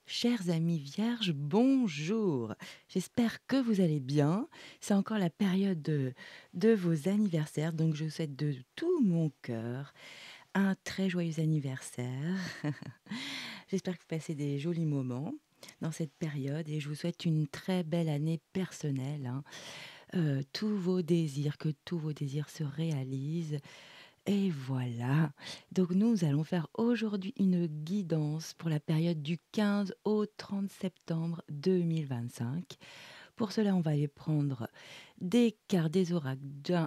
Chers amis vierges, bonjour. J'espère que vous allez bien. C'est encore la période de vos anniversaires, donc je vous souhaite de tout mon cœur un très joyeux anniversaire. J'espère que vous passez des jolis moments dans cette période et je vous souhaite une très belle année personnelle, hein. Que tous vos désirs se réalisent. Et voilà. Donc nous allons faire aujourd'hui une guidance pour la période du 15 au 30 septembre 2025. Pour cela, on va aller prendre des cartes, des oracles,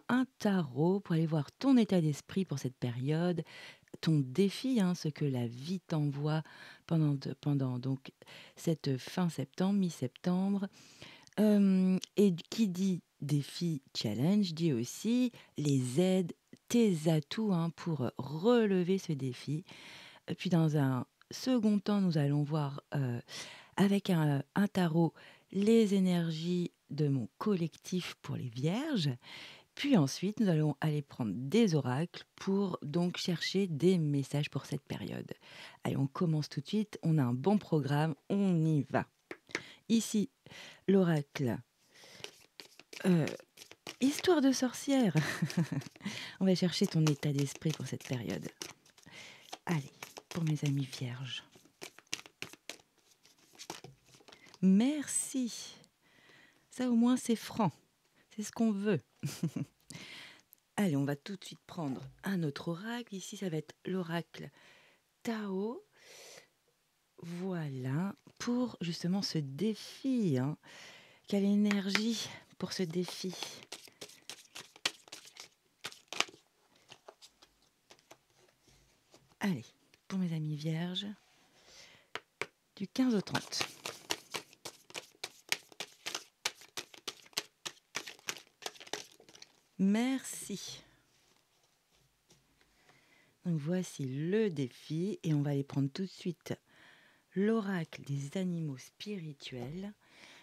un tarot pour aller voir ton état d'esprit pour cette période, ton défi, hein, ce que la vie t'envoie pendant donc cette fin septembre, mi-septembre. Et qui dit défi, challenge, dit aussi les aides, tes atouts, hein, pour relever ce défi. Et puis dans un second temps, nous allons voir avec un tarot les énergies de mon collectif pour les vierges. Puis ensuite, nous allons aller prendre des oracles pour donc chercher des messages pour cette période. Allez, on commence tout de suite. On a un bon programme, on y va. Ici, l'oracle. euh, Histoire de sorcière. On va chercher ton état d'esprit pour cette période. Allez, pour mes amis vierges. Merci. Ça au moins c'est franc. C'est ce qu'on veut. Allez, on va tout de suite prendre un autre oracle. Ici, ça va être l'oracle Tao. Voilà, pour justement ce défi, hein. Quelle énergie pour ce défi. Allez, pour mes amis vierges, du 15 au 30. Merci. Donc voici le défi et on va aller prendre tout de suite l'oracle des animaux spirituels.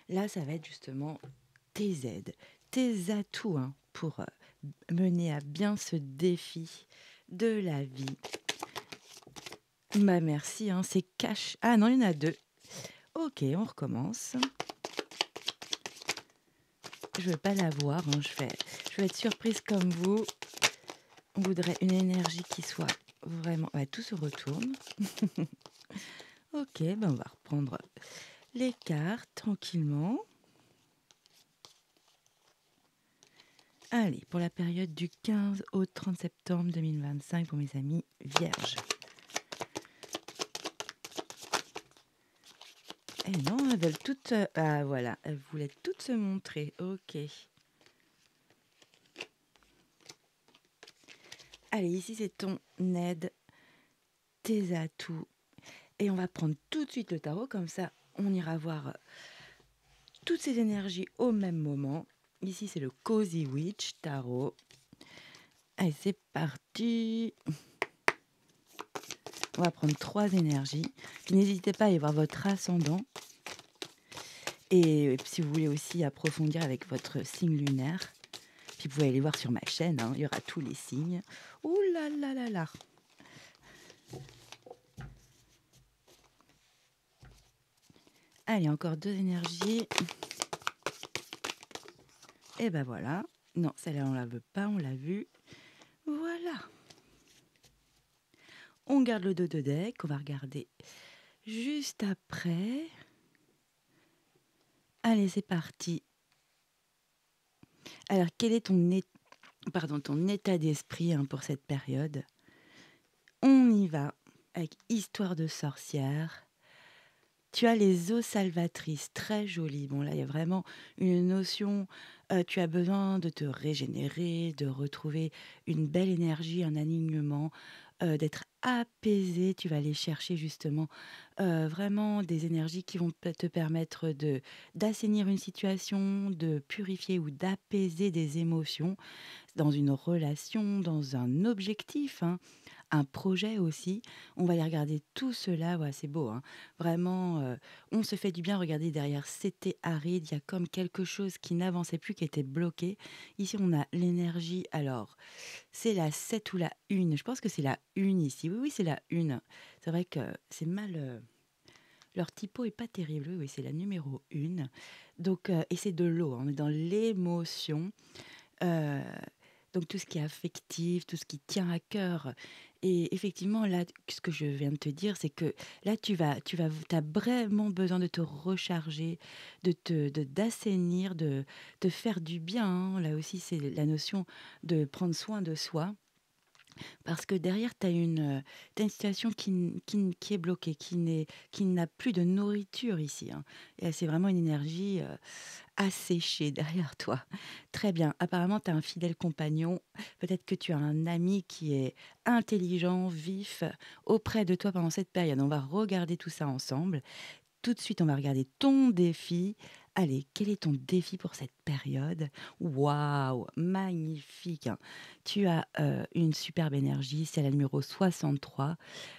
Là, ça va être justement tes aides, tes atouts, hein, pour mener à bien ce défi de la vie. Bah merci, hein, c'est cash. Ah non, il y en a deux. Ok, on recommence. Je veux pas la voir, hein, je vais être surprise comme vous. On voudrait une énergie qui soit vraiment... Ouais, tout se retourne. Ok, ben on va reprendre les cartes tranquillement. Allez, pour la période du 15 au 30 septembre 2025 pour mes amis vierges. Eh non, elles veulent toutes... Ah voilà, elles voulaient toutes se montrer. Ok. Allez, ici c'est ton aide, tes atouts. Et on va prendre tout de suite le tarot, comme ça on ira voir toutes ces énergies au même moment. Ici c'est le Cozy Witch Tarot. Allez, c'est parti. On va prendre 3 énergies. Puis n'hésitez pas à aller voir votre ascendant. Et si vous voulez aussi approfondir avec votre signe lunaire, puis vous pouvez aller voir sur ma chaîne, hein, il y aura tous les signes. Ouh là là là là. Allez, encore 2 énergies. Et ben voilà. Non, celle-là, on la veut pas, on l'a vue. Voilà. On garde le dos de deck, on va regarder juste après. Allez, c'est parti. Alors, quel est ton état d'esprit, hein, pour cette période? On y va avec Histoire de sorcière. Tu as les eaux salvatrices, très jolies. Bon, là, il y a vraiment une notion, tu as besoin de te régénérer, de retrouver une belle énergie, un alignement, d'être apaisé. Tu vas aller chercher justement, vraiment des énergies qui vont te permettre d'assainir une situation, de purifier ou d'apaiser des émotions dans une relation, dans un objectif, hein, un projet aussi. On va aller regarder tout cela, ouais, c'est beau, hein. Vraiment, on se fait du bien. Regardez derrière, c'était aride, il y a comme quelque chose qui n'avançait plus, qui était bloqué. Ici, on a l'énergie, alors, c'est la 7 ou la 1? Je pense que c'est la 1 ici. Oui, oui, c'est la 1. C'est vrai que c'est mal, Leur typo est pas terrible, oui, oui, c'est la numéro 1. Donc et c'est de l'eau, hein, on est dans l'émotion. Heu, donc tout ce qui est affectif, tout ce qui tient à cœur et effectivement là, ce que je viens de te dire, c'est que là tu as vraiment besoin de te recharger, d'assainir, de te faire du bien, hein. Là aussi, c'est la notion de prendre soin de soi. Parce que derrière, tu une situation qui est bloquée, qui n'a plus de nourriture ici, hein. Et c'est vraiment une énergie, asséchée derrière toi. Très bien. Apparemment, tu as un fidèle compagnon. Peut-être que tu as un ami qui est intelligent, vif, auprès de toi pendant cette période. On va regarder tout ça ensemble. Tout de suite, on va regarder ton défi. Allez, quel est ton défi pour cette période? Waouh, magnifique, hein. Tu as une superbe énergie, c'est la numéro 63.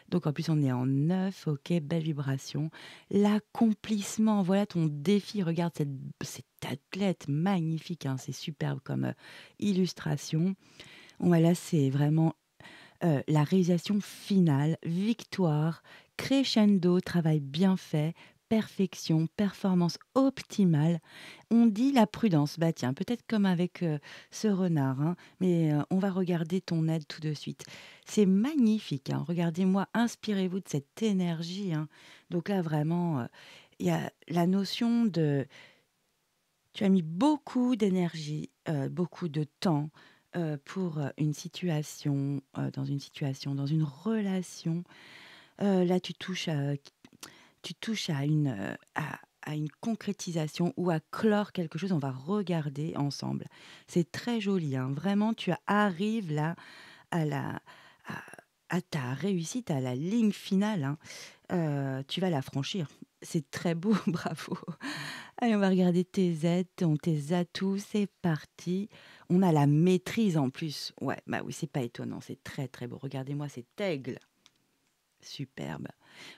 Donc en plus, on est en 9, ok, belle vibration. L'accomplissement, voilà ton défi. Regarde cette athlète magnifique, hein, c'est superbe comme illustration. Voilà, c'est vraiment la réalisation finale, victoire, crescendo, travail bien fait, perfection, performance optimale. On dit la prudence. Bah tiens, peut-être comme avec ce renard, hein, mais on va regarder ton aide tout de suite. C'est magnifique, hein. Regardez-moi, inspirez-vous de cette énergie, hein. Donc là, vraiment, il y a la notion de tu as mis beaucoup d'énergie, beaucoup de temps, pour, dans une situation, dans une relation. Là, tu touches à une concrétisation ou à clore quelque chose. On va regarder ensemble. C'est très joli, hein. Vraiment, tu arrives là à la à à ta réussite, à la ligne finale, hein. Tu vas la franchir. C'est très beau, bravo. Allez, on va regarder tes aides, tes atouts, c'est parti. On a la maîtrise en plus. Ouais, bah oui, c'est pas étonnant, c'est très très beau. Regardez-moi cet aigle, superbe.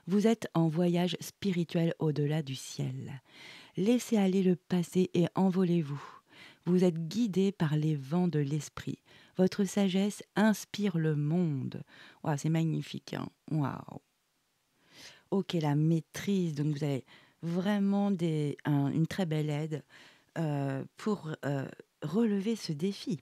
Vous êtes en voyage spirituel au-delà du ciel. Laissez aller le passé et envolez-vous. Vous êtes guidé par les vents de l'esprit. Votre sagesse inspire le monde. Waouh, c'est magnifique, hein. Waouh. Ok, la maîtrise. Donc vous avez vraiment une très belle aide pour relever ce défi.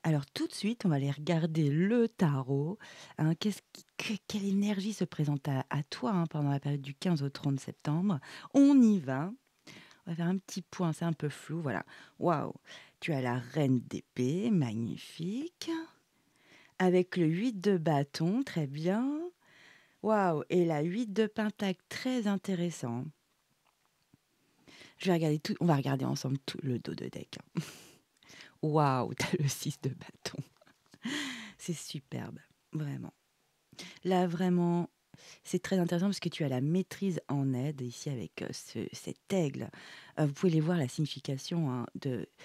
Alors tout de suite, on va aller regarder le tarot, hein. Quelle énergie se présente à toi, hein, pendant la période du 15 au 30 septembre? On y va. On va faire un petit point, c'est un peu flou, voilà. Waouh! Tu as la reine d'épée, magnifique. Avec le 8 de bâton, très bien. Waouh! Et la 8 de pentacle, très intéressant. On va regarder ensemble tout le dos de deck, hein. Waouh! Tu as le 6 de bâton. C'est superbe, vraiment. Là, vraiment, c'est très intéressant parce que tu as la maîtrise en aide ici avec cet aigle. Vous pouvez les voir la signification, hein,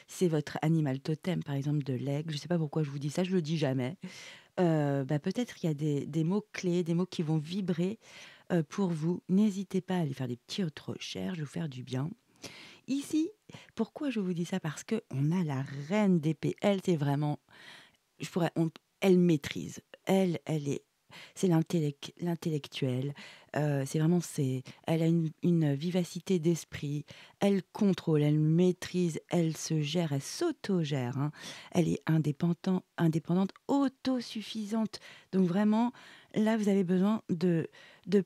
c'est votre animal totem, par exemple, de l'aigle. Je ne sais pas pourquoi je vous dis ça, je le dis jamais. Bah, peut-être qu'il y a des mots clés, des mots qui vont vibrer pour vous. N'hésitez pas à aller faire des petites recherches, vous faire du bien. Ici, pourquoi je vous dis ça? Parce que on a la reine d'épée. Elle, c'est vraiment, je pourrais, elle maîtrise. Elle est c'est l'intellectuel, elle a une vivacité d'esprit, elle contrôle, elle maîtrise, elle se gère, elle s'autogère, hein. Elle est indépendante, autosuffisante. Donc vraiment, là, vous avez besoin de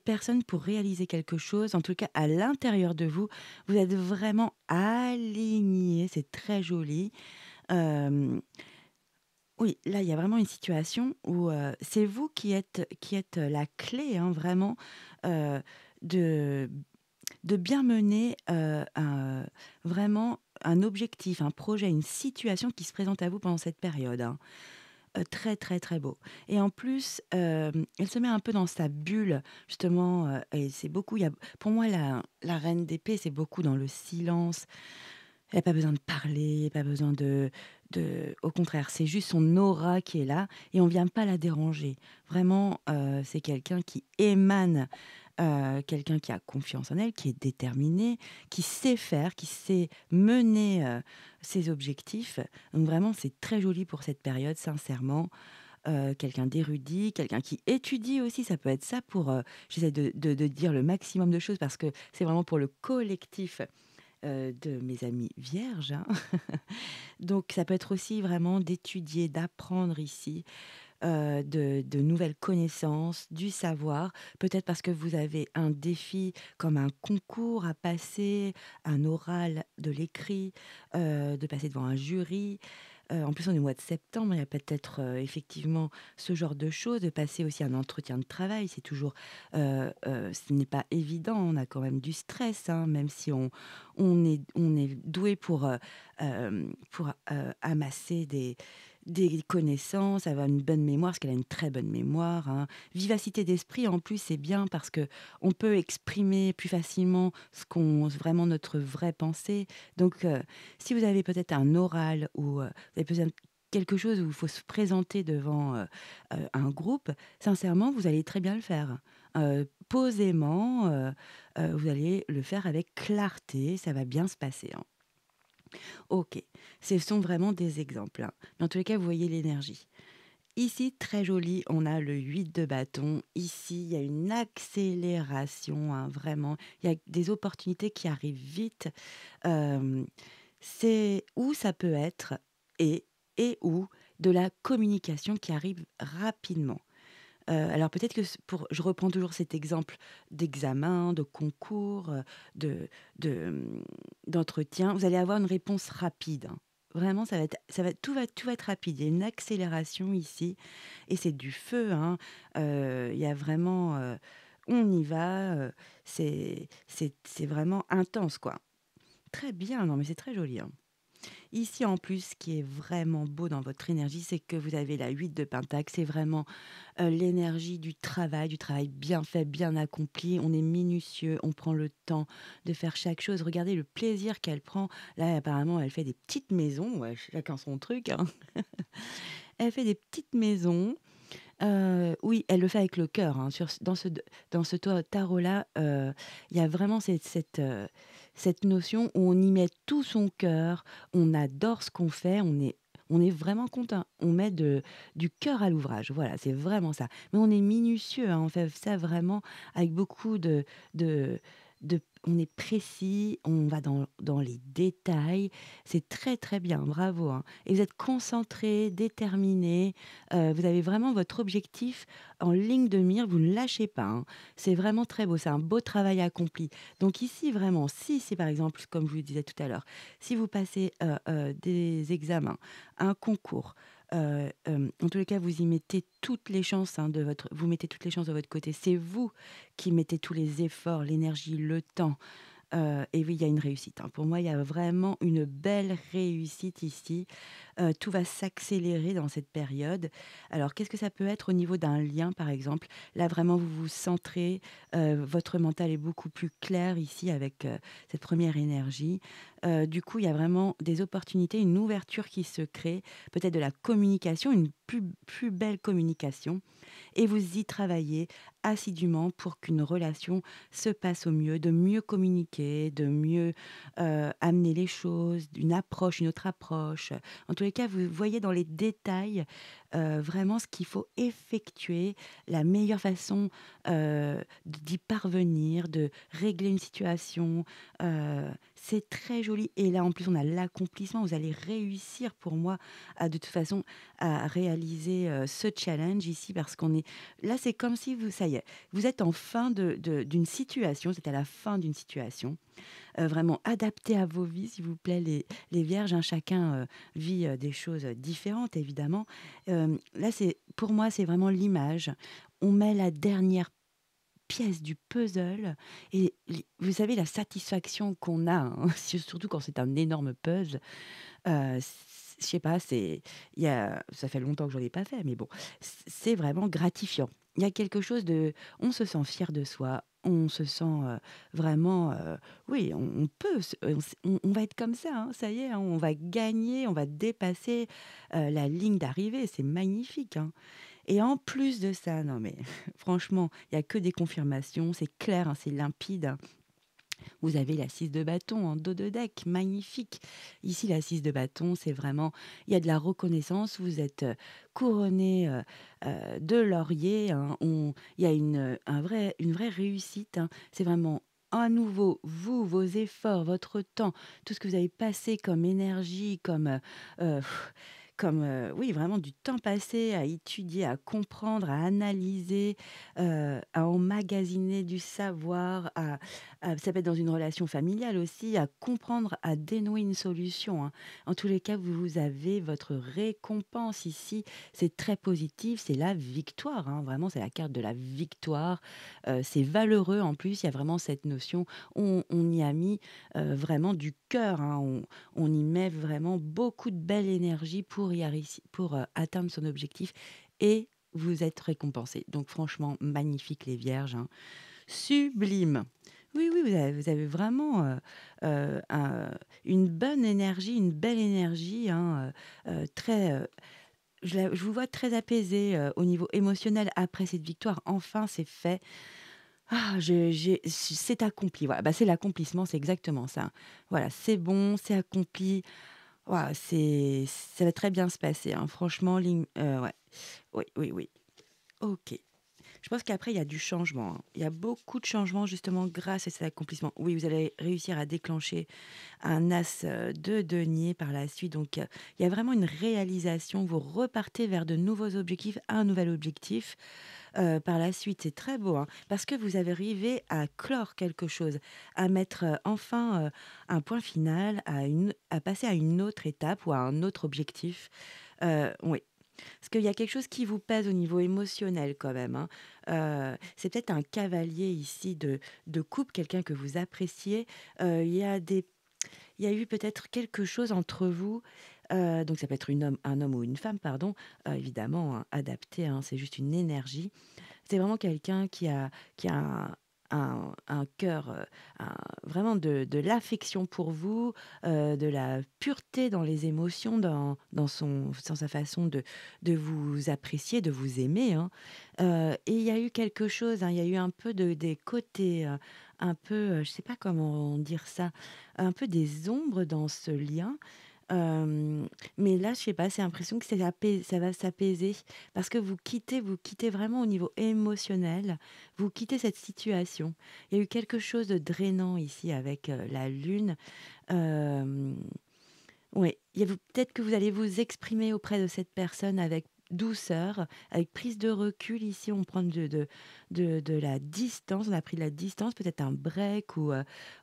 personnes pour réaliser quelque chose. En tout cas, à l'intérieur de vous, vous êtes vraiment alignés, c'est très joli. Hem oui, là, il y a vraiment une situation où, c'est vous qui êtes la clé, hein, vraiment, heu, de bien mener, vraiment un objectif, un projet, une situation qui se présente à vous pendant cette période, hein. Très, très, très beau et en plus, elle se met un peu dans sa bulle justement, et c'est beaucoup il y a pour moi la reine d'épée, c'est beaucoup dans le silence. Elle a pas besoin de parler, pas besoin au contraire, c'est juste son aura qui est là et on vient pas la déranger. Vraiment, c'est quelqu'un qui émane, quelqu'un qui a confiance en elle, qui est déterminé, qui sait faire, qui sait mener, ses objectifs. Donc vraiment, c'est très joli pour cette période, sincèrement. quelqu'un d'érudit, quelqu'un qui étudie aussi, ça peut être ça pour, j'essaie de dire le maximum de choses parce que c'est vraiment pour le collectif, de mes amis vierges, hein. Donc ça peut être aussi vraiment d'étudier, d'apprendre ici, de nouvelles connaissances, du savoir. Peut-être parce que vous avez un défi comme un concours à passer, un oral, de l'écrit, de passer devant un jury. En plus, on est au mois de septembre, il y a peut-être, effectivement ce genre de choses, de passer aussi un entretien de travail. C'est toujours, ce n'est pas évident, on a quand même du stress, hein, même si on est doué pour, amasser des connaissances, avoir une bonne mémoire, parce qu'elle a une très bonne mémoire, hein. Vivacité d'esprit, en plus, c'est bien parce que on peut exprimer plus facilement vraiment notre vraie pensée. Donc, si vous avez peut-être un oral ou, vous avez besoin de quelque chose où il faut se présenter devant, un groupe, sincèrement, vous allez très bien le faire. Posément, vous allez le faire avec clarté, ça va bien se passer, hein. OK, ce sont vraiment des exemples, hein. Mais en tous les cas, vous voyez l'énergie. Ici, très joli, on a le 8 de bâton. Ici, il y a une accélération, hein, vraiment. Il y a des opportunités qui arrivent vite. Hem, c'est ou ça peut être et ou de la communication qui arrive rapidement. Alors peut-être que je reprends toujours cet exemple d'examen, de concours, de d'entretien. Vous allez avoir une réponse rapide, hein. Vraiment, tout va être rapide. Il y a une accélération ici et c'est du feu, hein. Il y a vraiment, on y va, c'est vraiment intense, quoi. Très bien, non mais c'est très joli, hein. Ici, en plus, ce qui est vraiment beau dans votre énergie, c'est que vous avez la 8 de pentacle. C'est vraiment l'énergie du travail bien fait, bien accompli. On est minutieux, on prend le temps de faire chaque chose. Regardez le plaisir qu'elle prend. Là, apparemment, elle fait des petites maisons. Ouais, chacun son truc, hein. Elle fait des petites maisons. Oui, elle le fait avec le cœur, hein. Dans ce tarot-là, il y a vraiment cette notion où on y met tout son cœur, on adore ce qu'on fait, on est vraiment content. On met du cœur à l'ouvrage, voilà, c'est vraiment ça. Mais on est minutieux, hein, on fait ça vraiment avec beaucoup de on est précis, on va dans les détails. C'est très, très bien, bravo, hein. Et vous êtes concentré, déterminé. Vous avez vraiment votre objectif en ligne de mire, vous ne lâchez pas, hein. C'est vraiment très beau, c'est un beau travail accompli. Donc ici, vraiment, si c'est par exemple, comme je vous le disais tout à l'heure, si vous passez, des examens, un concours, en tous les cas, vous y mettez toutes les chances, hein, vous mettez toutes les chances de votre côté. C'est vous qui mettez tous les efforts, l'énergie, le temps. Et oui, il y a une réussite, hein. Pour moi, il y a vraiment une belle réussite ici. Tout va s'accélérer dans cette période. Alors, qu'est-ce que ça peut être au niveau d'un lien, par exemple? Là, vraiment, vous vous centrez, votre mental est beaucoup plus clair ici avec, cette première énergie. Du coup, il y a vraiment des opportunités, une ouverture qui se crée, peut-être de la communication, une plus belle communication et vous y travaillez assidûment pour qu'une relation se passe au mieux, de mieux communiquer, de mieux, amener les choses, une autre approche. En tous les cas, vous voyez dans les détails, vraiment ce qu'il faut effectuer, la meilleure façon, d'y parvenir, de régler une situation, c'est très joli et là, en plus, on a l'accomplissement. Vous allez réussir pour moi à de toute façon à réaliser, ce challenge ici parce qu'on est là, c'est comme si ça y est, vous êtes en fin d'une situation, vous êtes à la fin d'une situation, vraiment adaptée à vos vies, s'il vous plaît, les vierges, hein. Chacun, vit, des choses, différentes évidemment. Là, pour moi, c'est vraiment l'image. On met la dernière pièce du puzzle et vous savez la satisfaction qu'on a, hein, surtout quand c'est un énorme puzzle. Je sais pas, ça fait longtemps que j'en ai pas fait, mais bon, c'est vraiment gratifiant. Il y a quelque chose on se sent fier de soi, on se sent, vraiment, oui, on peut on va être comme ça, hein, ça y est, hein, on va gagner, on va dépasser, la ligne d'arrivée, c'est magnifique, hein. Et en plus de ça, non mais franchement, il y a que des confirmations, c'est clair, hein, c'est limpide, hein. Vous avez la 6 de bâton en dos de deck, magnifique. Ici, la 6 de bâton, c'est vraiment, il y a de la reconnaissance, vous êtes couronné de laurier, hein. Il y a une vraie réussite, hein. C'est vraiment à nouveau, vous, vos efforts, votre temps, tout ce que vous avez passé comme énergie, euh, oui, vraiment du temps passé à étudier, à comprendre, à analyser, à emmagasiner du savoir, ça peut être dans une relation familiale aussi, à comprendre, à dénouer une solution, hein. En tous les cas, vous avez votre récompense ici. C'est très positif, c'est la victoire, hein. Vraiment, c'est la carte de la victoire. C'est valeureux en plus, il y a vraiment cette notion. On y a mis vraiment du cœur, hein. On y met vraiment beaucoup de belle énergie pour atteindre son objectif et vous êtes récompensé. Donc franchement, magnifique les vierges, hein. Sublime. Oui, oui, vous avez vraiment une bonne énergie, une belle énergie, hein, très, je vous vois très apaisé au niveau émotionnel après cette victoire. Enfin, c'est fait. Ah, c'est accompli. Voilà, bah, c'est l'accomplissement, c'est exactement ça. Voilà, c'est bon, c'est accompli. Ouah, ça va très bien se passer, hein. Franchement, ouais. Oui, oui, oui. OK. Je pense qu'après, il y a du changement, hein. Il y a beaucoup de changements justement grâce à cet accomplissement. Oui, vous allez réussir à déclencher un as de denier par la suite. Donc, il y a vraiment une réalisation. Vous repartez vers de nouveaux objectifs, un nouvel objectif par la suite. C'est très beau, hein, parce que vous avez arrivé à clore quelque chose, à mettre enfin un point final, à passer à une autre étape ou à un autre objectif. Oui. Parce qu'il y a quelque chose qui vous pèse au niveau émotionnel quand même, hein. C'est peut-être un cavalier ici de coupe, quelqu'un que vous appréciez. Il y a eu peut-être quelque chose entre vous, donc ça peut être un homme ou une femme, pardon, évidemment, hein, adapté, hein, c'est juste une énergie. C'est vraiment quelqu'un qui a un cœur, vraiment de l'affection pour vous, de la pureté dans les émotions, dans sa façon de vous apprécier, de vous aimer, hein. Et il y a eu quelque chose, hein, il y a eu un peu des côtés, un peu, je sais pas comment dire ça, un peu des ombres dans ce lien. Mais là, je sais pas, c'est l'impression que ça va s'apaiser parce que vous quittez vraiment au niveau émotionnel, vous quittez cette situation. Il y a eu quelque chose de drainant ici avec, la lune. Hem, ouais, il y a peut-être que vous allez vous exprimer auprès de cette personne avec douceur, avec prise de recul. Ici, on prend de la distance, on a pris de la distance, peut-être un break ou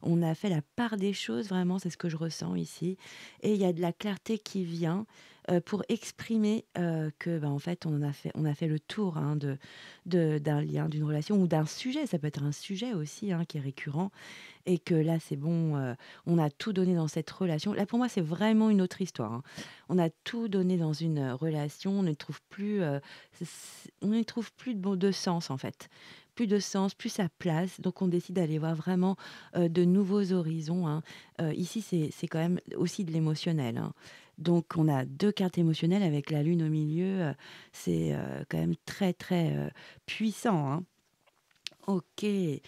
on a fait la part des choses, vraiment, c'est ce que je ressens ici. Et il y a de la clarté qui vient pour exprimer que, ben, en fait, on a fait le tour, hein, d'un lien, d'une relation ou d'un sujet. Ça peut être un sujet aussi, hein, qui est récurrent et que là, c'est bon, on a tout donné dans cette relation. Là, pour moi, c'est vraiment une autre histoire, hein. On a tout donné dans une, relation, on ne trouve plus de sens, en fait. Plus de sens, plus sa place, donc on décide d'aller voir vraiment, de nouveaux horizons, hein. Ici, c'est quand même aussi de l'émotionnel, hein. Donc on a 2 cartes émotionnelles avec la lune au milieu, c'est, quand même très, très, puissant, hein. OK. Et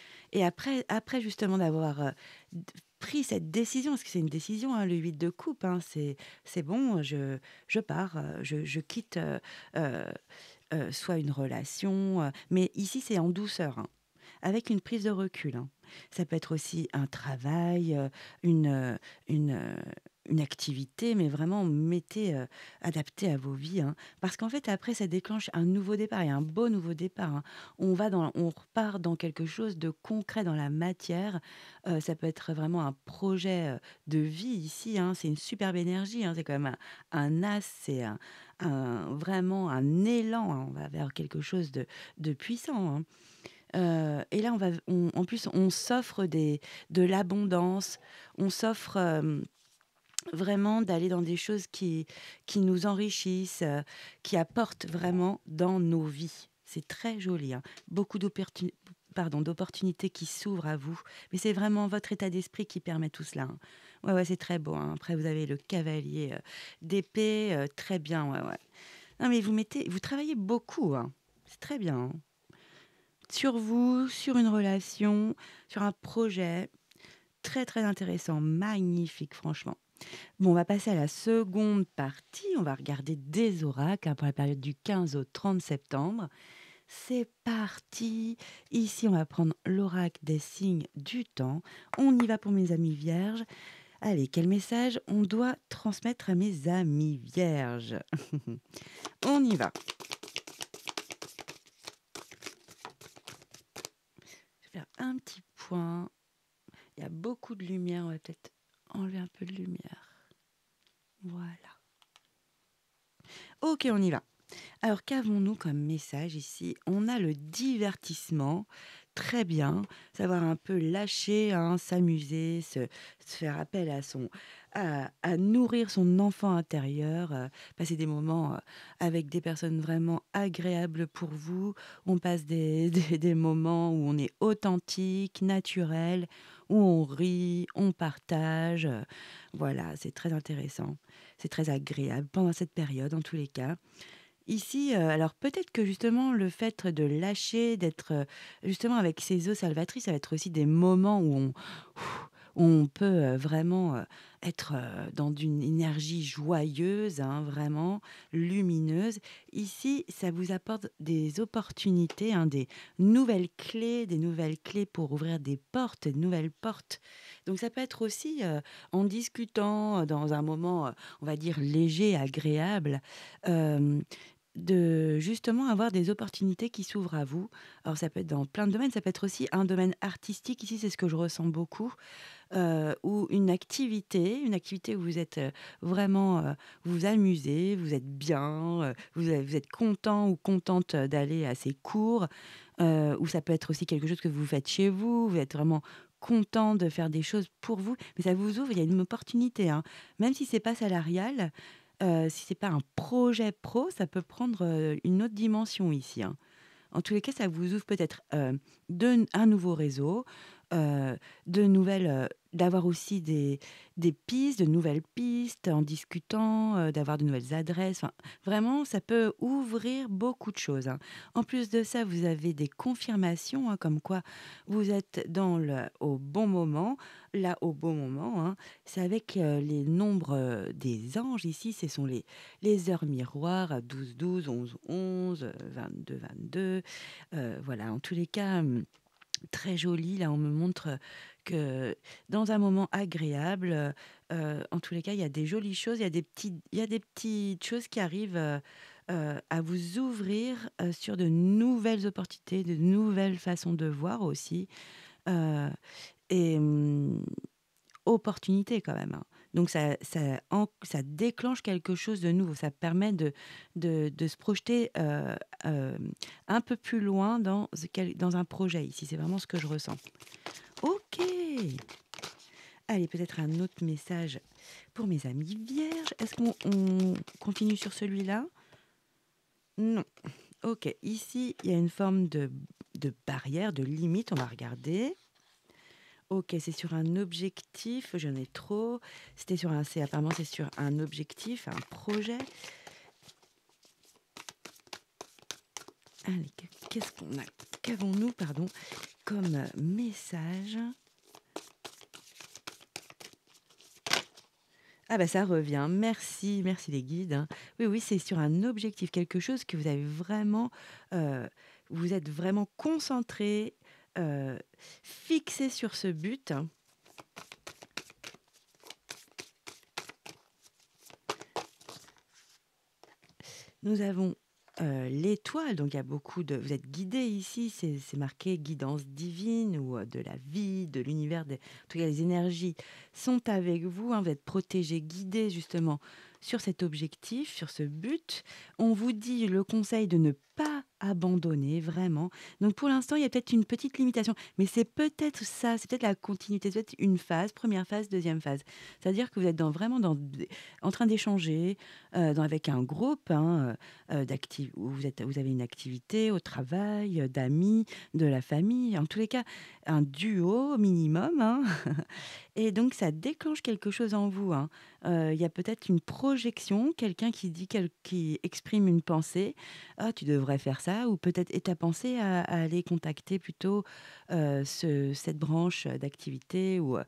après justement d'avoir, d pris cette décision, parce que c'est une décision, hein, le 8 de coupe, hein, c'est bon, je pars, je quitte, heu soit une relation, mais ici c'est en douceur, hein, avec une prise de recul, hein. Ça peut être aussi un travail, une, une, une activité, mais vraiment adapté à vos vies, hein. Parce qu'en fait, après, ça déclenche un nouveau départ et un beau nouveau départ, hein. On repart dans quelque chose de concret dans la matière. Ça peut être vraiment un projet, de vie ici, hein. C'est une superbe énergie, hein. C'est quand même un as, c'est vraiment un élan, hein. On va vers quelque chose de puissant, hein. Et là, en plus, on s'offre de l'abondance, on s'offre, vraiment d'aller dans des choses qui nous enrichissent, qui apportent vraiment dans nos vies. C'est très joli, hein. Beaucoup d'opportunités qui s'ouvrent à vous, mais c'est vraiment votre état d'esprit qui permet tout cela, hein. Ouais, ouais, c'est très beau, hein. Après, vous avez le cavalier, d'épée, très bien, ouais, ouais. Non, mais vous travaillez beaucoup, hein. C'est très bien, hein. Sur vous, sur une relation, sur un projet. très, très intéressant, magnifique franchement. Bon, on va passer à la seconde partie. On va regarder des oracles pour la période du 15 au 30 septembre. C'est parti. Ici, on va prendre l'oracle des signes du temps. On y va pour mes amis vierges. Allez, quel message on doit transmettre à mes amis vierges? On y va. Je vais faire un petit point. Il y a beaucoup de lumière. On va peut-être enlever un peu de lumière. Voilà. Ok, on y va. Alors, qu'avons-nous comme message ici? On a le divertissement, très bien, savoir un peu lâcher, hein, s'amuser, se faire appel à nourrir son enfant intérieur, passer des moments avec des personnes vraiment agréables pour vous. On passe des moments où on est authentique, naturel, où on rit, on partage. Voilà, c'est très intéressant, c'est très agréable pendant cette période en tous les cas. Ici, alors peut-être que justement le fait de lâcher, d'être, justement avec ces eaux salvatrices, ça va être aussi des moments où on peut, vraiment, être, dans une énergie joyeuse, hein, vraiment lumineuse. Ici, ça vous apporte des opportunités, hein, des nouvelles clés pour ouvrir des portes, de nouvelles portes. Donc ça peut être aussi, en discutant, dans un moment, on va dire léger, agréable, hem de justement avoir des opportunités qui s'ouvrent à vous. Alors ça peut être dans plein de domaines, ça peut être aussi un domaine artistique, ici c'est ce que je ressens beaucoup, ou une activité où vous êtes, vraiment, vous vous amusez, vous êtes bien, vous êtes content ou contente, d'aller à ces cours, ou ça peut être aussi quelque chose que vous faites chez vous, vous êtes vraiment content de faire des choses pour vous, mais ça vous ouvre, il y a une opportunité, hein. Même si c'est pas salarial, si c'est pas un projet pro, ça peut prendre, une autre dimension ici, hein. En tous les cas, ça vous ouvre peut-être, un nouveau réseau, de nouvelles, d'avoir aussi des pistes, de nouvelles pistes en discutant, d'avoir de nouvelles adresses. Enfin, vraiment, ça peut ouvrir beaucoup de choses, hein. En plus de ça, vous avez des confirmations, hein, comme quoi vous êtes au bon moment, là, au bon moment, hein. C'est avec, les nombres, des anges ici, ce sont les heures miroirs, 12-12, 11-11, 22-22. Voilà, en tous les cas, très joli. Là, on me montre, que dans un moment agréable, en tous les cas, il y a des jolies choses, il y a des petites choses qui arrivent, à vous ouvrir, sur de nouvelles opportunités, de nouvelles façons de voir aussi, heu et opportunité quand même, hein. Donc ça déclenche quelque chose de nouveau. Ça permet de se projeter, un peu plus loin dans un projet ici. C'est vraiment ce que je ressens. OK! Allez, peut-être un autre message pour mes amis vierges. Est-ce qu'on continue sur celui-là? Non. OK. Ici, il y a une forme de barrière, de limite. On va regarder. OK, c'est sur un objectif, j'en ai trop. Apparemment c'est sur un objectif, un projet. Allez, qu'est-ce qu'on a? Qu'avons-nous, pardon, comme message? Ah bah ça revient. Merci, merci les guides, hein. Oui, oui, c'est sur un objectif, quelque chose que vous avez vraiment, vous êtes vraiment concentré, fixé sur ce but. Nous avons, l'étoile, donc il y a beaucoup de vous êtes guidés ici, c'est marqué guidance divine ou, de la vie, de l'univers, des en tout cas les énergies sont avec vous, hein, vous êtes protégés, guidés justement sur cet objectif, sur ce but. On vous dit le conseil de ne pas abandonner vraiment. Donc pour l'instant, il y a peut-être une petite limitation, mais c'est peut-être ça, c'est peut-être la continuité, c'est peut-être une phase, première phase, deuxième phase. C'est-à-dire que vous êtes vraiment en train d'échanger, avec un groupe, hein, où vous avez une activité au travail, d'amis, de la famille, en tous les cas, un duo minimum, hein. Et donc ça déclenche quelque chose en vous, hein. Il y a peut-être une projection, quelqu'un qui exprime une pensée: «Ah, tu devrais faire ça, ça ou peut-être et tu as pensé à aller contacter plutôt, cette branche d'activité ou,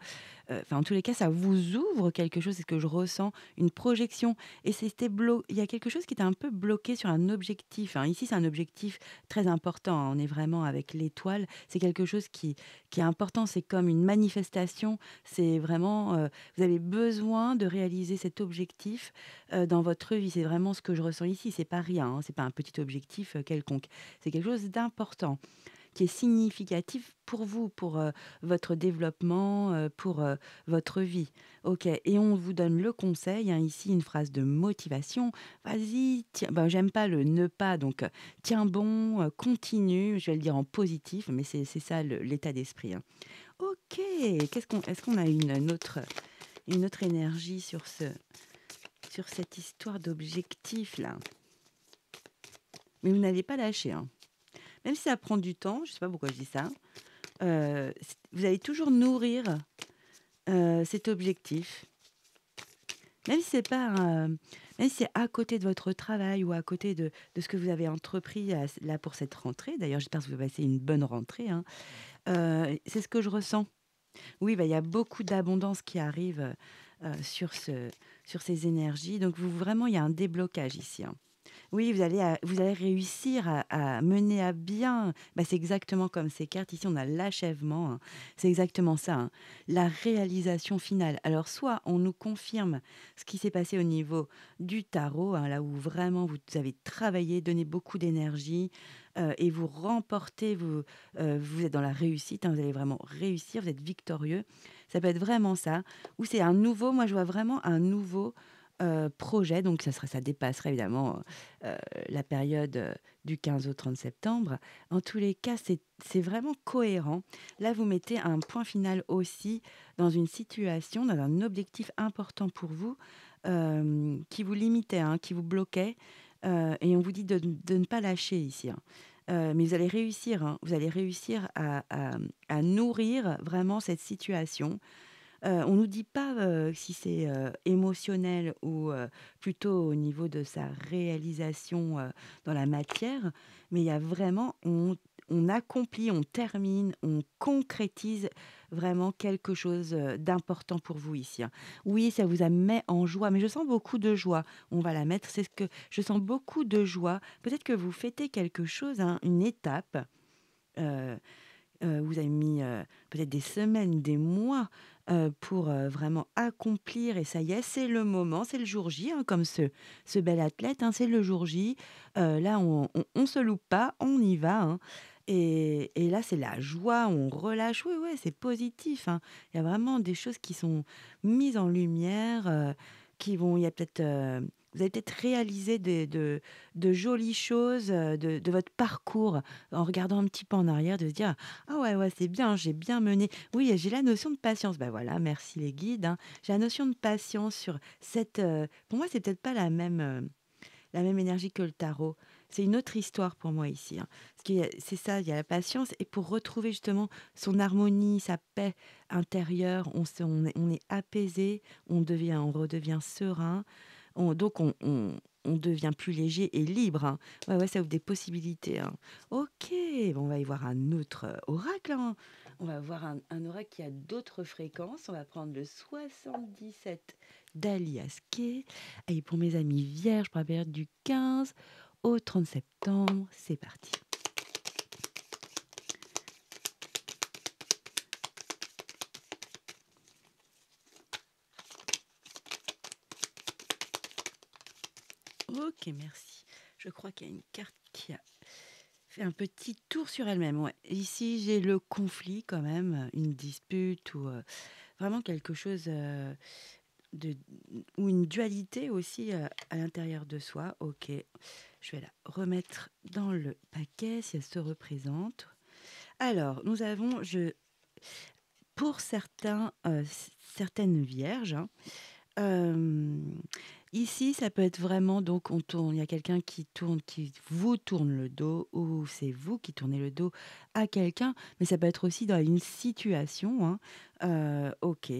enfin, en tous les cas, ça vous ouvre quelque chose, c'est ce que je ressens, une projection et il y a quelque chose qui t'a un peu bloqué sur un objectif, hein. Ici, c'est un objectif très important, hein, on est vraiment avec l'étoile, c'est quelque chose qui est important, c'est comme une manifestation, c'est vraiment, vous avez besoin de réaliser cet objectif, dans votre vie. C'est vraiment ce que je ressens ici, c'est pas rien, hein, c'est pas un petit objectif, quelconque. C'est quelque chose d'important qui est significatif pour vous, pour, votre développement, pour, votre vie. OK et on vous donne le conseil, hein, ici une phrase de motivation: «Vas-y, tiens» ben, j'aime pas le «ne pas» donc, «Tiens bon, continue», je vais le dire en positif, mais c'est ça l'état d'esprit, hein. OK, est-ce qu'on a une autre énergie sur cette histoire d'objectif là? Mais vous n'allez pas lâcher, hein. Même si ça prend du temps, je sais pas pourquoi je dis ça, vous allez toujours nourrir, cet objectif. Même si c'est pas même si c'est à côté de votre travail ou à côté de ce que vous avez entrepris là pour cette rentrée. D'ailleurs, j'espère que vous avez passé une bonne rentrée, hein. C'est ce que je ressens. Oui, bah, il y a beaucoup d'abondance qui arrive, sur ces énergies. Donc vraiment, il y a un déblocage ici, hein. Oui, vous allez réussir à mener à bien, bah, c'est exactement comme ces cartes ici, on a l'achèvement, hein. C'est exactement ça, hein, la réalisation finale. Alors soit on nous confirme ce qui s'est passé au niveau du tarot, hein, là où vraiment vous avez travaillé, donné beaucoup d'énergie, et vous remportez, vous êtes dans la réussite, hein, vous allez vraiment réussir, vous êtes victorieux. Ça peut être vraiment ça, ou c'est un nouveau moi je vois vraiment un nouveau, projet, donc ça dépasserait évidemment, la période, du 15 au 30 septembre. En tous les cas, c'est vraiment cohérent. Là, vous mettez un point final aussi dans une situation, dans un objectif important pour vous, qui vous limitait, hein, qui vous bloquait, et on vous dit de ne pas lâcher ici, hein. Mais vous allez réussir, hein, vous allez réussir à nourrir vraiment cette situation. On nous dit pas, si c'est, émotionnel ou, plutôt au niveau de sa réalisation, dans la matière, mais il y a vraiment on accomplit, on termine, on concrétise vraiment quelque chose, d'important pour vous ici, hein. Oui, ça vous a met en joie, mais je sens beaucoup de joie. On va la mettre, c'est ce que je sens beaucoup de joie. Peut-être que vous fêtez quelque chose, hein, une étape, heu vous avez mis, peut-être des semaines, des mois, pour, vraiment accomplir et ça y est, c'est le moment, c'est le jour J, hein, comme ce bel athlète, hein, c'est le jour J. Là, on se loupe pas, on y va, hein et là, c'est la joie, on relâche. Oui, ouais, c'est positif, hein. Il y a vraiment des choses qui sont mises en lumière, qui vont il y a peut-être, vous allez peut-être réaliser de jolies choses, de votre parcours en regardant un petit peu en arrière, de se dire: «Ah ouais, ouais, c'est bien, j'ai bien mené. Oui, j'ai la notion de patience». Bah, voilà, merci les guides, hein. J'ai la notion de patience sur cette, pour moi, c'est peut-être pas la même énergie que le tarot. C'est une autre histoire pour moi ici, hein. Parce qu'il y a c'est ça, il y a la patience et pour retrouver justement son harmonie, sa paix intérieure, on est apaisé, on redevient serein, on devient plus léger et libre, hein. Ouais, ouais, ça ouvre des possibilités, hein. OK, bon, on va y voir un autre, oracle, hein. On va voir un oracle qui a d'autres fréquences. On va prendre le 77 d'Alias Kay et pour mes amis vierges, pour la période du 15 au 30 septembre, c'est parti. OK, merci. Je crois qu'il y a une carte qui a fait un petit tour sur elle-même, ouais. Ici, j'ai le conflit quand même, une dispute ou, vraiment quelque chose, de ou une dualité aussi, à l'intérieur de soi. OK, je vais la remettre dans le paquet si elle se représente. Alors, nous avons pour certains, certaines vierges, hein, Hem, Ici, ça peut être vraiment donc on tourne il y a quelqu'un qui vous tourne le dos ou c'est vous qui tournez le dos à quelqu'un, mais ça peut être aussi dans une situation, hein. OK.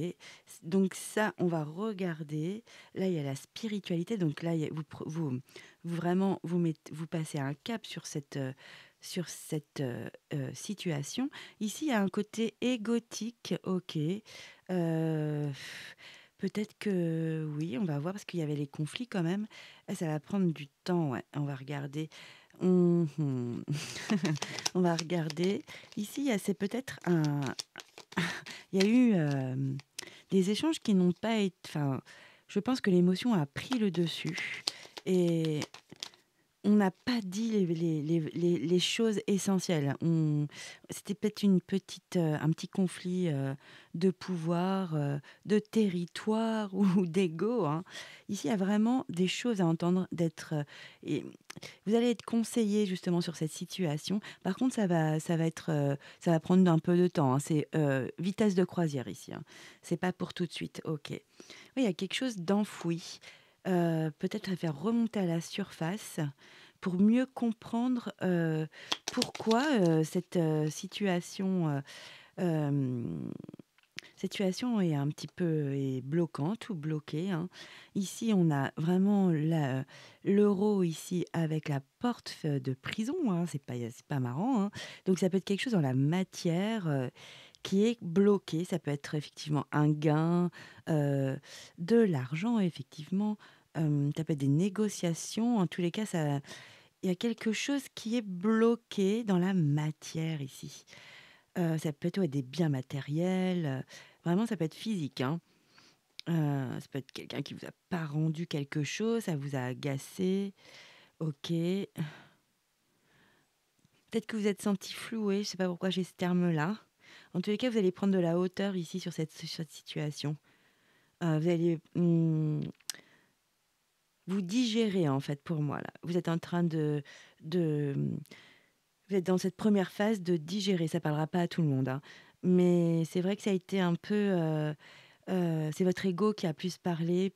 Donc ça, on va regarder. Là, il y a la spiritualité, donc là, il y a vous vraiment vous passez un cap sur cette, situation. Ici, il y a un côté égotique, OK. Heu Peut-être que oui, on va voir parce qu'il y avait les conflits quand même. Ça va prendre du temps, ouais. On va regarder. Mmh. On va regarder. Ici, c'est peut-être un il y a eu, des échanges qui n'ont pas été. Enfin, je pense que l'émotion a pris le dessus et on n'a pas dit les choses essentielles. C'était peut-être un petit conflit, de pouvoir, de territoire ou d'ego, hein. Ici, il y a vraiment des choses à entendre et vous allez être conseillé justement sur cette situation. Par contre, ça va prendre un peu de temps, hein. C'est, vitesse de croisière ici, hein. C'est pas pour tout de suite. OK. Oui, il y a quelque chose d'enfoui, peut-être à faire remonter à la surface pour mieux comprendre, pourquoi, cette, hem, situation est un petit peu est bloquante ou bloquée, hein. Ici, on a vraiment l'euro ici avec la porte de prison, hein, c'est pas marrant, hein. Donc ça peut être quelque chose dans la matière, qui est bloqué. Ça peut être effectivement un gain, de l'argent effectivement, ça peut être des négociations. En tous les cas, ça il y a quelque chose qui est bloqué dans la matière ici. Ça peut être, ouais, des biens matériels, vraiment ça peut être physique, hein. Ça peut être quelqu'un qui vous a pas rendu quelque chose, ça vous a agacé. OK. Peut-être que vous êtes senti floué, je sais pas pourquoi j'ai ce terme-là. En tous les cas, vous allez prendre de la hauteur ici sur cette situation. Vous allez, vous digérer en fait pour moi là. Vous êtes en train de, vous êtes dans cette première phase de digérer. Ça parlera pas à tout le monde, hein. Mais c'est vrai que ça a été un peu, c'est votre ego qui a plus parlé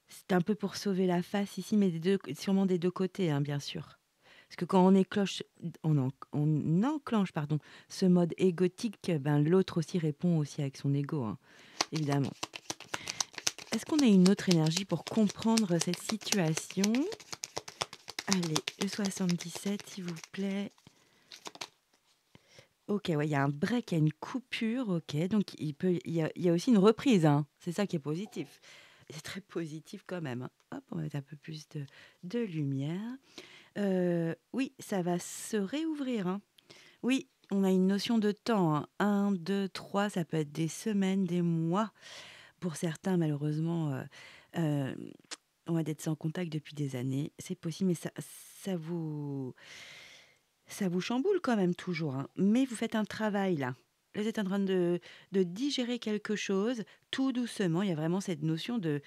c'était un peu pour sauver la face ici, mais sûrement des 2 côtés, hein, bien sûr. Parce que quand on enclenche, pardon, ce mode égotique, ben, l'autre aussi répond aussi avec son ego, hein, évidemment. Est-ce qu'on a une autre énergie pour comprendre cette situation? Allez, le 77, s'il vous plaît. OK, ouais, il y a un break, il y a une coupure, OK, donc il y a aussi une reprise, hein. C'est ça qui est positif. C'est très positif quand même, hein. Hop, on va mettre un peu plus de lumière. Oui, ça va se réouvrir, hein. Oui, on a une notion de temps, hein. 1, 2, 3, ça peut être des semaines, des mois. Pour certains, malheureusement, hem, on va être sans contact depuis des années. C'est possible, mais ça vous ça vous chamboule quand même toujours, hein, mais vous faites un travail là. Là, vous êtes en train de digérer quelque chose tout doucement. Il y a vraiment cette notion de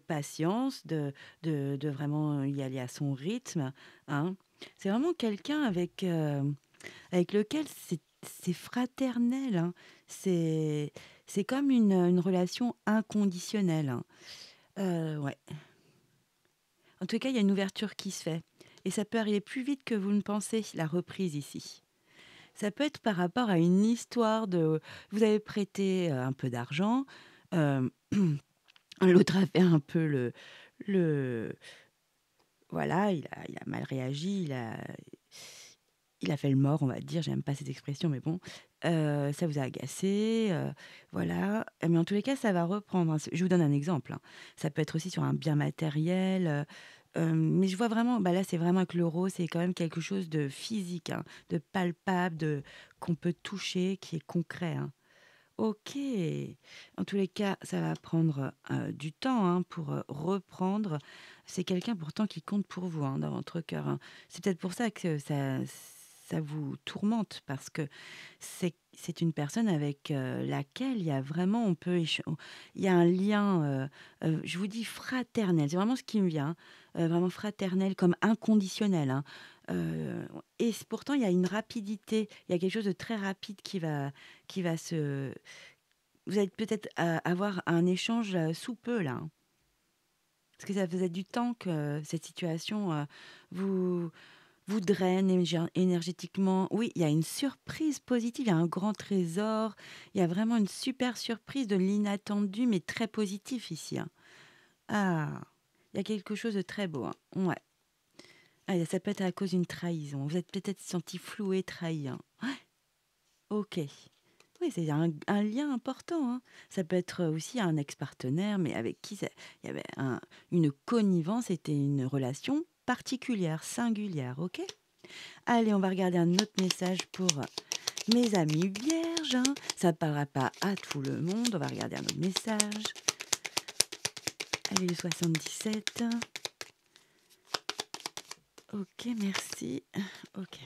patience, de vraiment y aller à son rythme, hein. C'est vraiment quelqu'un avec lequel c'est fraternel, hein. C'est c'est comme une relation inconditionnelle, hein. Ouais. En tout cas, il y a une ouverture qui se fait et ça peut arriver plus vite que vous ne pensez, la reprise ici. Ça peut être par rapport à une histoire de vous avez prêté, un peu d'argent, hem, l'autre a fait un peu le voilà, il a mal réagi, il a fait le mort, on va dire. J'aime pas cette expression, mais bon, ça vous a agacé, voilà. Mais en tous les cas, ça va reprendre, hein. Je vous donne un exemple, hein. Ça peut être aussi sur un bien matériel, mais je vois vraiment, bah, là, c'est vraiment avec l'euro, c'est quand même quelque chose de physique, hein, de palpable, qu'on peut toucher, qui est concret, hein. OK. En tous les cas, ça va prendre, du temps, hein, pour, reprendre. C'est quelqu'un pourtant qui compte pour vous, hein, dans votre cœur, hein. C'est peut-être pour ça que ça vous tourmente parce que c'est une personne avec, laquelle il y a vraiment il y a un lien, je vous dis fraternel, c'est vraiment ce qui me vient, vraiment fraternel comme inconditionnel, hein. Heu pourtant il y a une rapidité, il y a quelque chose de très rapide qui va se vous allez peut-être avoir un échange sous peu là, hein. Parce que ça faisait du temps que cette situation vous, vous draine énergétiquement. Oui, il y a une surprise positive, il y a un grand trésor, il y a vraiment une super surprise de l'inattendu, mais très positif ici, hein. Ah, il y a quelque chose de très beau, hein. Ouais. Ah, ça peut être à cause d'une trahison. Vous êtes peut-être senti floué, trahi, hein. Ok. Oui, c'est un lien important, hein. Ça peut être aussi un ex-partenaire, mais avec qui il y avait une connivence, c'était une relation particulière, singulière, ok? Allez, on va regarder un autre message pour mes amis vierges, hein. Ça ne parlera pas à tout le monde. On va regarder un autre message. Allez, le 77. Ok, merci. Ok.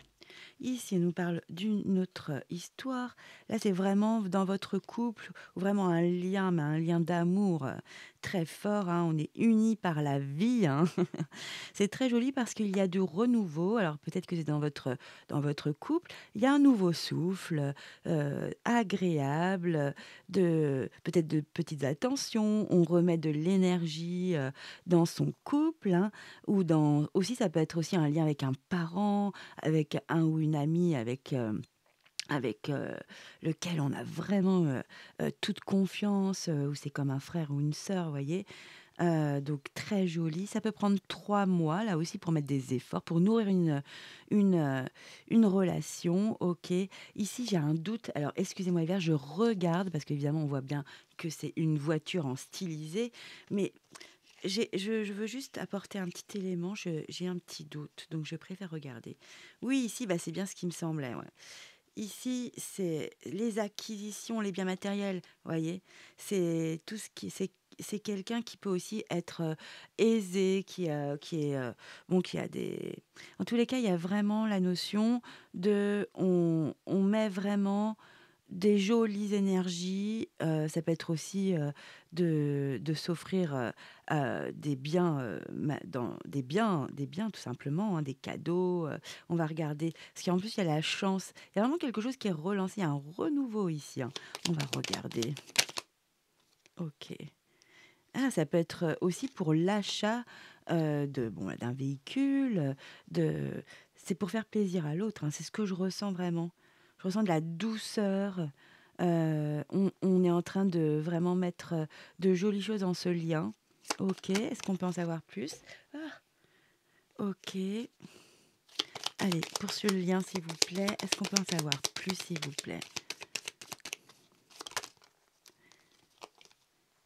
Ici, elle nous parle d'une autre histoire. Là, c'est vraiment dans votre couple, vraiment un lien, mais un lien d'amour très fort, hein. On est unis par la vie, hein. C'est très joli parce qu'il y a du renouveau. Alors, peut-être que c'est dans votre couple. Il y a un nouveau souffle, agréable, peut-être de petites attentions. On remet de l'énergie dans son couple, hein, ou aussi, ça peut être aussi un lien avec un parent, avec un ou une amie, avec lequel on a vraiment toute confiance, ou c'est comme un frère ou une sœur, vous voyez. Donc très joli. Ça peut prendre 3 mois, là aussi, pour mettre des efforts, pour nourrir une, euh, une relation. Ok. Ici, j'ai un doute. Alors, excusez-moi, Hébert, je regarde, parce qu'évidemment, on voit bien que c'est une voiture en stylisé, mais je veux juste apporter un petit élément, j'ai un petit doute, donc je préfère regarder. Oui, ici, bah, c'est bien ce qui me semblait, ouais. Ici, c'est les acquisitions, les biens matériels, vous voyez? C'est tout ce qui c'est quelqu'un qui peut aussi être, aisé, qui est, bon, qui a des en tous les cas, il y a vraiment la notion de on met vraiment des jolies énergies, ça peut être aussi, de s'offrir, des biens, dans des biens tout simplement, hein, des cadeaux, on va regarder parce qu'en plus il y a la chance, il y a vraiment quelque chose qui est relancé, il y a un renouveau ici, hein. On va regarder. OK. Ah, ça peut être, aussi pour l'achat, d'un véhicule, de c'est pour faire plaisir à l'autre, hein, c'est ce que je ressens vraiment. Je ressens de la douceur, on est en train de vraiment mettre, de jolies choses dans ce lien. OK, est-ce qu'on peut en savoir plus? Ah, OK. Allez, pour ce lien, s'il vous plaît, est-ce qu'on peut en savoir plus, s'il vous plaît?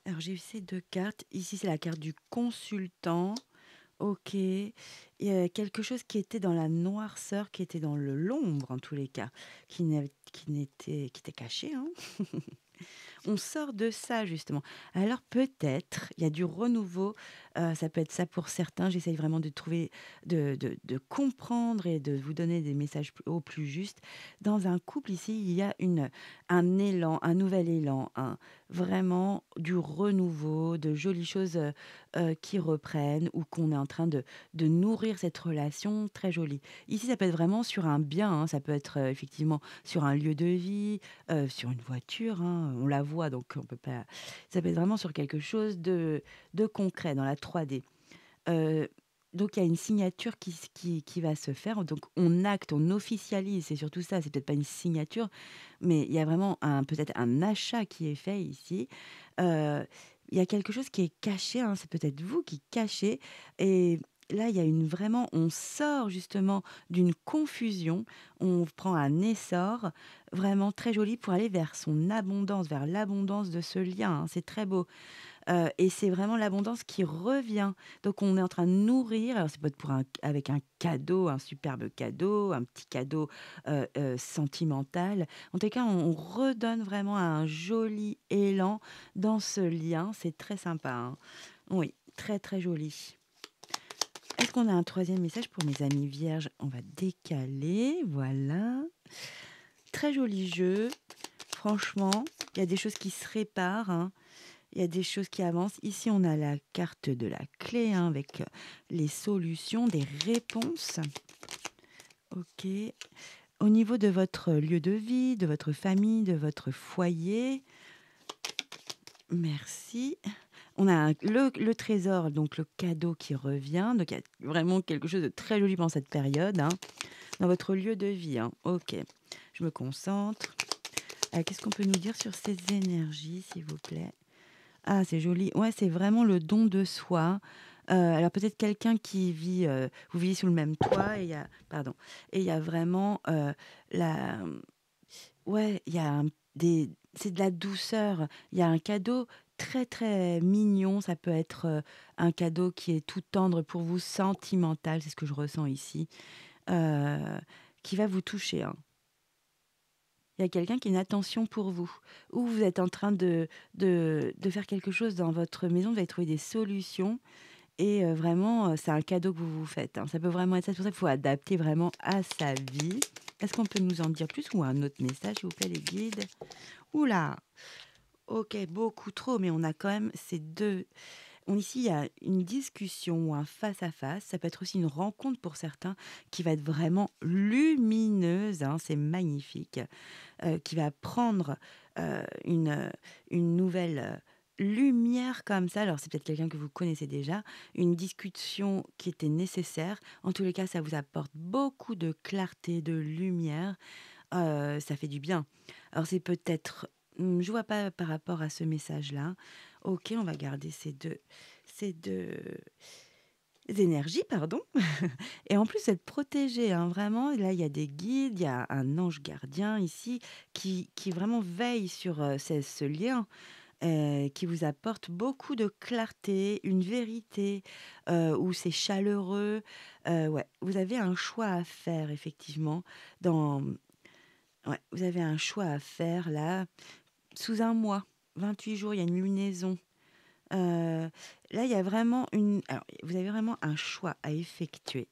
Alors, j'ai eu ces 2 cartes. Ici, c'est la carte du consultant. OK. Il y a quelque chose qui était dans la noirceur, qui était dans l'ombre en tous les cas, qui était caché, hein. On sort de ça justement. Alors peut-être, il y a du renouveau, ça peut être ça pour certains. J'essaye vraiment de trouver, de comprendre et de vous donner des messages au plus juste. Dans un couple ici, il y a un élan, un nouvel élan, vraiment du renouveau, de jolies choses qui reprennent ou qu'on est en train de nourrir cette relation très jolie. Ici, ça peut être vraiment sur un bien, hein, ça peut être effectivement sur un lieu de vie, sur une voiture, hein, on la voit donc on peut pas, ça peut être vraiment sur quelque chose de concret dans la 3D. Heu, donc il y a une signature qui va se faire, donc on acte, on officialise, c'est surtout ça, c'est peut-être pas une signature, mais il y a vraiment peut-être un achat qui est fait ici. Heu, il y a quelque chose qui est caché, hein, c'est peut-être vous qui cachez, et là, il y a vraiment on sort justement d'une confusion, on prend un essor vraiment très joli pour aller vers son abondance, vers l'abondance de ce lien, hein, c'est très beau. Et c'est vraiment l'abondance qui revient. Donc on est en train de nourrir, alors ça peut être avec un cadeau, un superbe cadeau, un petit cadeau, sentimental. En tout cas, on redonne vraiment un joli élan dans ce lien, c'est très sympa, hein. Oui, très, très joli. Est-ce qu'on a un troisième message pour mes amis vierges? On va décaler, voilà. Très joli jeu, franchement, il y a des choses qui se réparent, hein. Il y a des choses qui avancent. Ici, on a la carte de la clé, hein, avec les solutions, des réponses. OK. Au niveau de votre lieu de vie, de votre famille, de votre foyer, Merci. On a le trésor, donc le cadeau qui revient. Donc, il y a vraiment quelque chose de très joli pendant cette période, hein, dans votre lieu de vie, hein. OK, je me concentre. Qu'est-ce qu'on peut nous dire sur ces énergies, s'il vous plaît? Ah, c'est joli. Ouais, c'est vraiment le don de soi. Alors peut-être quelqu'un qui vit, vous vivez sous le même toit et il y a pardon, et il y a vraiment, la ouais, il y a des c'est de la douceur. Il y a un cadeau très, très mignon. Ça peut être, un cadeau qui est tout tendre pour vous, sentimental, c'est ce que je ressens ici, heu, qui va vous toucher, hein. Il y a quelqu'un qui a une attention pour vous, ou vous êtes en train de faire quelque chose dans votre maison, vous allez trouver des solutions et vraiment, c'est un cadeau que vous vous faites, hein. Ça peut vraiment être ça, c'est pour ça qu'il faut adapter vraiment à sa vie. Est-ce qu'on peut nous en dire plus ou un autre message, s'il vous plaît, les guides? Ouh là! OK, beaucoup trop, mais on a quand même ces 2. Ici, il y a une discussion ou un face-à-face. Ça peut être aussi une rencontre pour certains qui va être vraiment lumineuse, hein, c'est magnifique, qui va prendre, une nouvelle, lumière comme ça. Alors c'est peut-être quelqu'un que vous connaissez déjà, une discussion qui était nécessaire. En tous les cas, ça vous apporte beaucoup de clarté, de lumière, ça fait du bien. Alors c'est peut-être, je vois pas par rapport à ce message-là. OK, on va garder ces deux énergies, pardon. Et en plus, être protégé, hein, vraiment. Là, il y a des guides, il y a un ange gardien ici qui vraiment veille sur, ce lien, qui vous apporte beaucoup de clarté, une vérité, où c'est chaleureux. Ouais, vous avez un choix à faire effectivement dans ouais, vous avez un choix à faire là, sous un mois, 28 jours, il y a une lunaison. Là, il y a vraiment vous avez vraiment un choix à effectuer.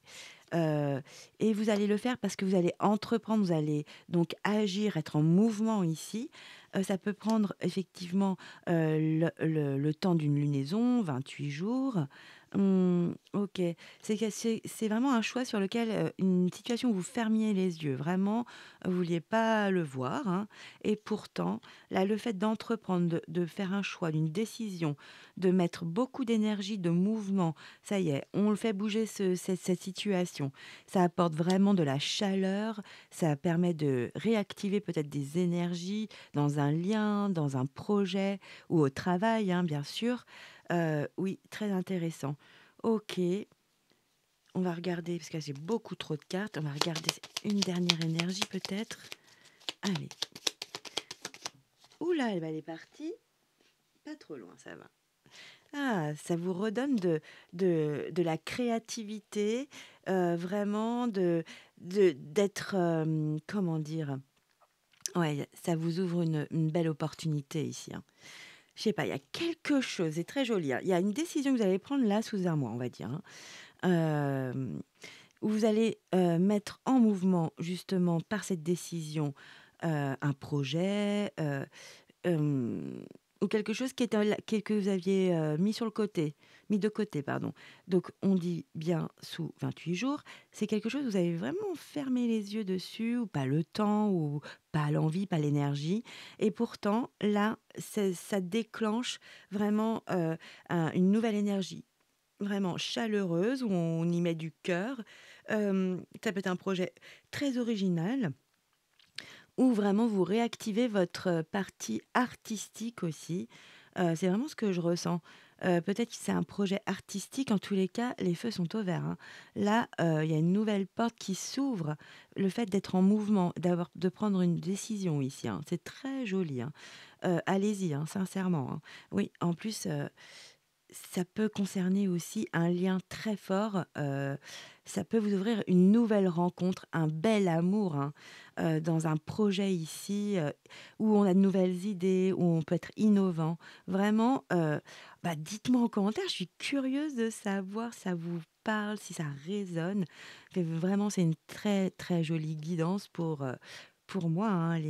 Heu et vous allez le faire parce que vous allez entreprendre, vous allez donc agir, être en mouvement ici. Ça peut prendre effectivement, le temps d'une lunaison, 28 jours. OK. C'est vraiment un choix sur lequel, une situation où vous fermiez les yeux, vraiment, vous vouliez pas le voir, hein, et pourtant, là, le fait d'entreprendre, de faire un choix, d'une décision, de mettre beaucoup d'énergie, de mouvement, ça y est, on le fait bouger cette situation. Ça apporte vraiment de la chaleur, ça permet de réactiver peut-être des énergies dans un lien, dans un projet ou au travail, hein, bien sûr. Oui, très intéressant. OK, on va regarder, parce que j'ai beaucoup trop de cartes, on va regarder une dernière énergie peut-être. Allez. Ouh là, elle est partie. Pas trop loin, ça va. Ah, ça vous redonne de la créativité, vraiment d'être, comment dire? Ouais, ça vous ouvre une belle opportunité ici, hein. Je sais pas, il y a quelque chose, c'est très joli, hein. Il y a une décision que vous allez prendre là sous un mois, on va dire, hein, où vous allez, mettre en mouvement justement par cette décision, un projet, Hem, ou quelque chose qui était là que vous aviez, mis de côté, pardon. Donc on dit bien sous 28 jours. C'est quelque chose, vous avez vraiment fermé les yeux dessus, ou pas le temps, ou pas l'envie, pas l'énergie, et pourtant là, ça déclenche vraiment, une nouvelle énergie, vraiment chaleureuse, où on y met du cœur. Ça peut être un projet très original, ou vraiment vous réactivez votre, partie artistique aussi. C'est vraiment ce que je ressens. Peut-être que c'est un projet artistique, en tous les cas, les feux sont au vert, hein. Là, il y a une nouvelle porte qui s'ouvre. Le fait d'être en mouvement, de prendre une décision ici, hein, c'est très joli, hein. Allez-y, hein, sincèrement, hein. Oui, en plus, ça peut concerner aussi un lien très fort, ça peut vous ouvrir une nouvelle rencontre, un bel amour, hein, dans un projet ici, où on a de nouvelles idées, où on peut être innovant. Vraiment, bah, dites-moi en commentaire, je suis curieuse de savoir si ça vous parle, si ça résonne. Vraiment, c'est une très, très jolie guidance pour moi, hein,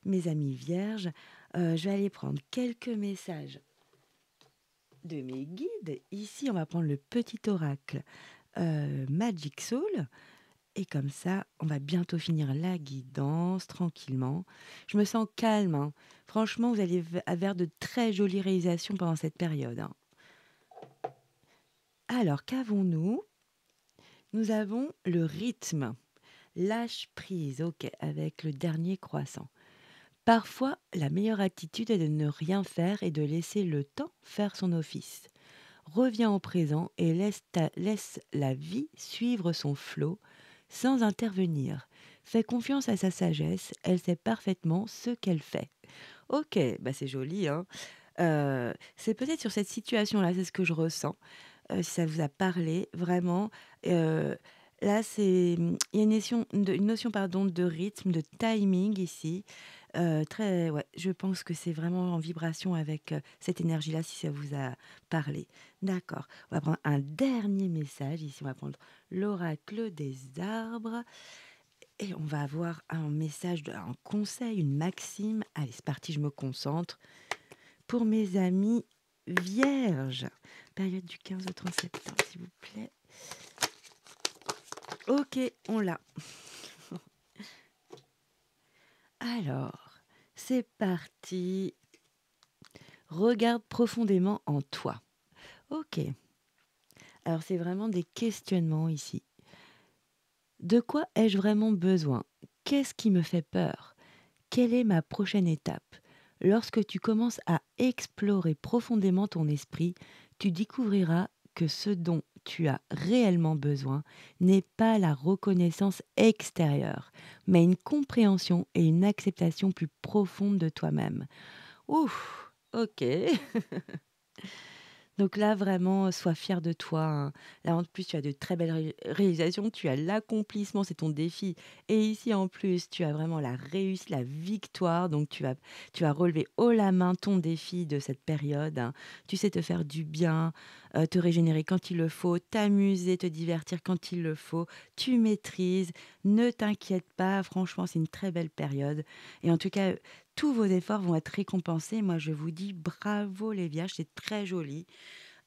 mes amis vierges. Je vais aller prendre quelques messages de mes guides. Ici, on va prendre le petit oracle, Magic Soul, Et comme ça, on va bientôt finir la guidance tranquillement. Je me sens calme, hein. Franchement, vous allez avoir de très jolies réalisations pendant cette période, hein. Alors, qu'avons-nous? Nous avons le rythme. Lâche prise, ok, avec le dernier croissant. Parfois, la meilleure attitude est de ne rien faire et de laisser le temps faire son office. Reviens au présent et laisse la vie suivre son flot sans intervenir. Fais confiance à sa sagesse, elle sait parfaitement ce qu'elle fait. Ok, bah c'est joli, hein. C'est peut-être sur cette situation-là, c'est ce que je ressens. Si ça vous a parlé, vraiment, heu, là, il y a une notion, pardon, de rythme, de timing ici, très ouais, je pense que c'est vraiment en vibration avec, cette énergie-là, si ça vous a parlé. D'accord, on va prendre un dernier message ici, on va prendre l'oracle des arbres et on va avoir un message un conseil, une maxime. Allez, c'est parti, je me concentre. Pour mes amis vierges, période du 15 au 30 septembre, s'il vous plaît. Ok, on l'a. Alors, c'est parti. Regarde profondément en toi. Ok. Alors, c'est vraiment des questionnements ici. De quoi ai-je vraiment besoin? Qu'est-ce qui me fait peur? Quelle est ma prochaine étape? Lorsque tu commences à explorer profondément ton esprit, tu découvriras que ce dont tu as réellement besoin n'est pas la reconnaissance extérieure, mais une compréhension et une acceptation plus profonde de toi-même. Ouf, ok. Donc là, vraiment, sois fier de toi, hein. Là, en plus, tu as de très belles réalisations, tu as l'accomplissement, c'est ton défi. Et ici, en plus, tu as vraiment la réussite, la victoire. Donc, tu vas relever haut la main ton défi de cette période, hein. Tu sais te faire du bien, te régénérer quand il le faut, t'amuser, te divertir quand il le faut. Tu maîtrises, ne t'inquiète pas. Franchement, c'est une très belle période. Et en tout cas, tous vos efforts vont être récompensés. Moi, je vous dis bravo les vierges, c'est très joli.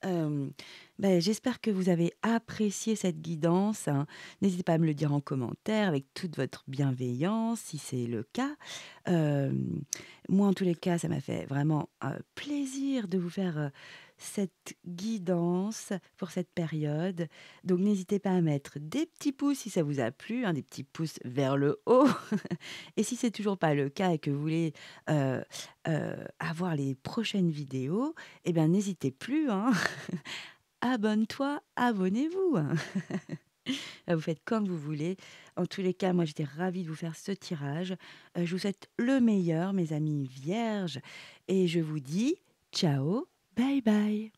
Hem, j'espère que vous avez apprécié cette guidance, hein. N'hésitez pas à me le dire en commentaire avec toute votre bienveillance si c'est le cas. Hem, Moi, en tous les cas, ça m'a fait vraiment, plaisir de vous faire, cette guidance pour cette période. Donc n'hésitez pas à mettre des petits pouces si ça vous a plu, hein, des petits pouces vers le haut. Et si c'est toujours pas le cas et que vous voulez, heu avoir les prochaines vidéos, eh bien n'hésitez plus, hein. Abonne-toi, abonnez-vous, hein. Vous faites comme vous voulez. En tous les cas, moi, j'étais ravie de vous faire ce tirage. Je vous souhaite le meilleur, mes amis vierges et je vous dis ciao, bye bye.